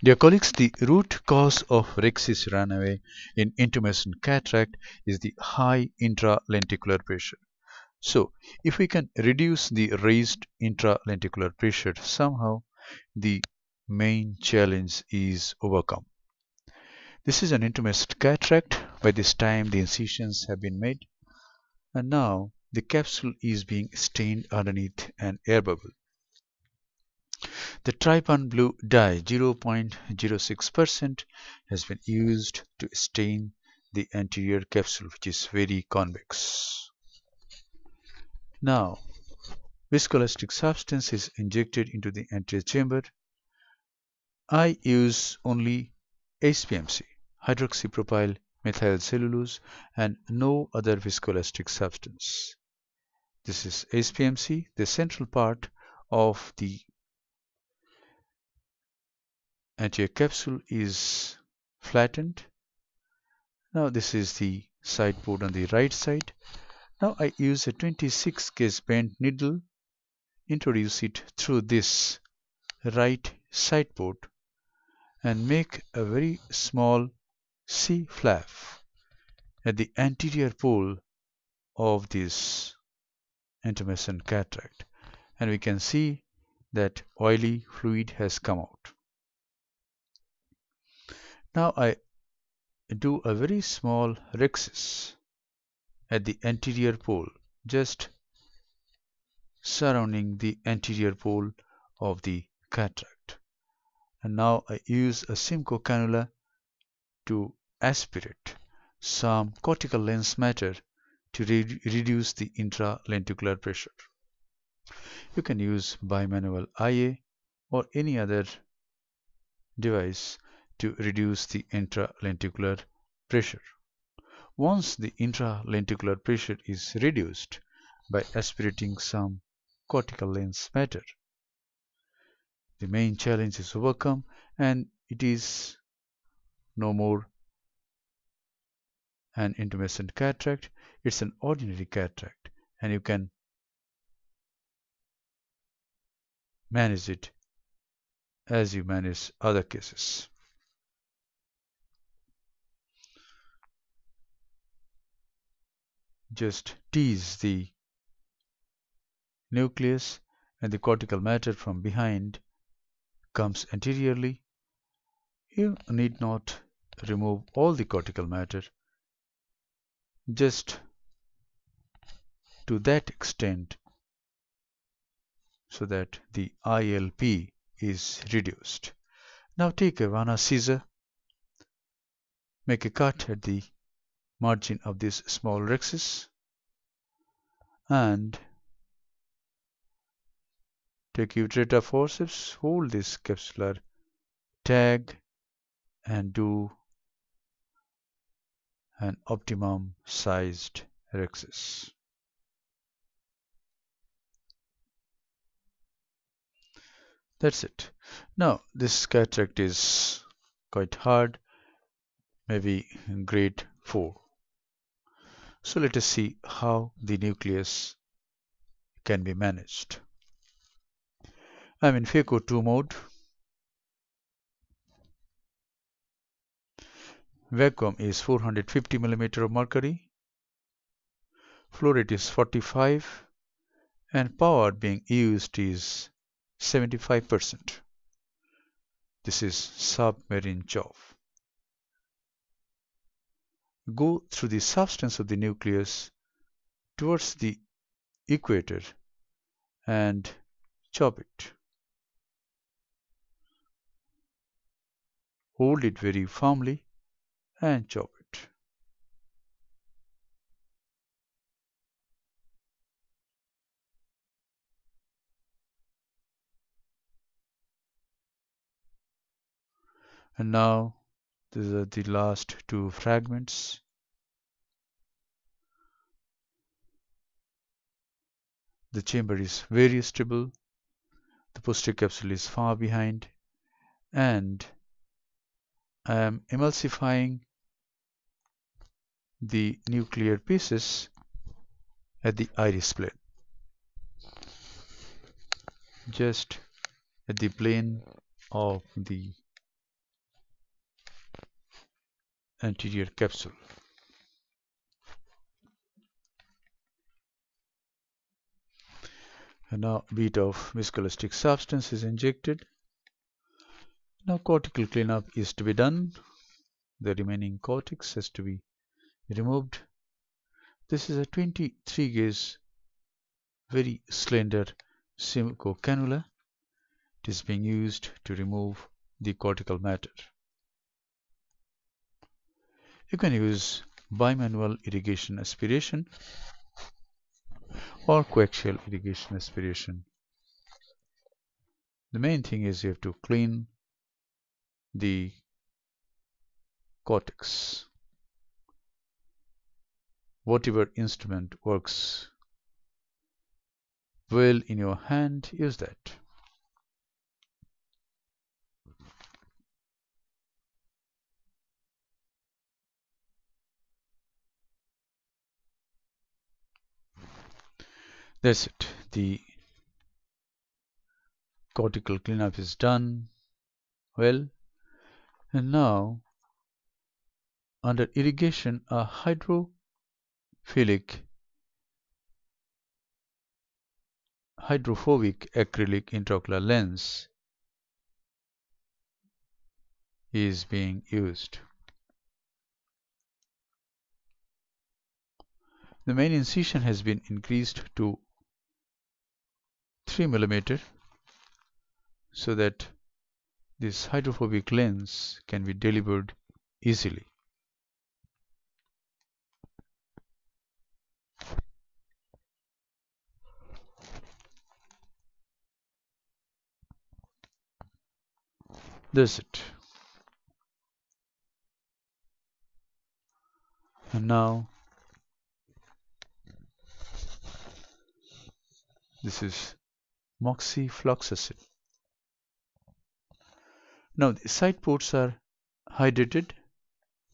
Dear colleagues, the root cause of Rhexis runaway in intumescent cataract is the high intralenticular pressure. So, if we can reduce the raised intralenticular pressure somehow, the main challenge is overcome. This is an intumescent cataract. By this time, the incisions have been made, and now the capsule is being stained underneath an air bubble. The trypan blue dye 0.06% has been used to stain the anterior capsule, which is very convex. Now, viscoelastic substance is injected into the anterior chamber. I use only HPMC, hydroxypropyl methyl cellulose, and no other viscoelastic substance. This is HPMC. The central part of the anterior capsule is flattened. Now this is the side port on the right side. Now I use a 26 gauge bent needle, introduce it through this right side port and make a very small C flap at the anterior pole of this intumescent cataract, and we can see that oily fluid has come out. Now I do a very small Rhexis at the anterior pole, just surrounding the anterior pole of the cataract. And now I use a Simcoe cannula to aspirate some cortical lens matter to reduce the intralenticular pressure. You can use bimanual IA or any other device to reduce the intralenticular pressure. Once the intralenticular pressure is reduced by aspirating some cortical lens matter, the main challenge is overcome and it is no more an intumescent cataract. It's an ordinary cataract, and you can manage it as you manage other cases. Just tease the nucleus and the cortical matter from behind comes anteriorly. You need not remove all the cortical matter, just to that extent so that the ILP is reduced. Now take a Vanna scissor, make a cut at the margin of this small Rhexis, and take utrata forceps, hold this capsular tag and do an optimum sized Rhexis. That's it. Now this cataract is quite hard, maybe grade 4. So let us see how the nucleus can be managed. I'm in Phaco 2 mode. Vacuum is 450 mm of mercury. Flow rate is 45 and power being used is 75%. This is submarine chof. Go through the substance of the nucleus towards the equator and chop it. Hold it very firmly and chop it. And now these are the last two fragments. The chamber is very stable. The posterior capsule is far behind, and I am emulsifying the nuclear pieces at the iris plane, just at the plane of the anterior capsule. And now a bit of viscoelastic substance is injected. Now cortical cleanup is to be done. The remaining cortex has to be removed. This is a 23 gauge, very slender Simcoe cannula. It is being used to remove the cortical matter. You can use bimanual irrigation aspiration or coaxial irrigation aspiration. The main thing is you have to clean the cortex. Whatever instrument works well in your hand, use that. That's it. The cortical cleanup is done well. And now, under irrigation, a hydrophobic acrylic intraocular lens is being used. The main incision has been increased to 3 mm so that this hydrophobic lens can be delivered easily. That's it. And now this is moxifloxacin. Now the side ports are hydrated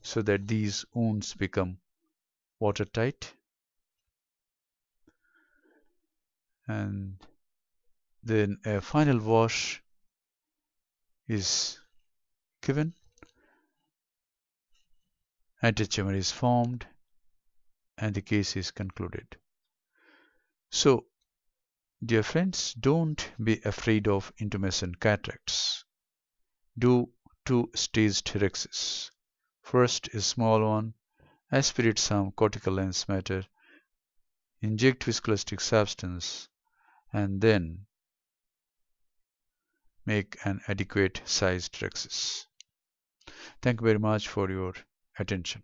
so that these wounds become watertight, and then a final wash is given, antechamber is formed, and the case is concluded. So, dear friends, don't be afraid of intumescent cataracts. Do two-staged Rhexis. First a small one, aspirate some cortical lens matter, inject viscoelastic substance, and then make an adequate sized Rhexis. Thank you very much for your attention.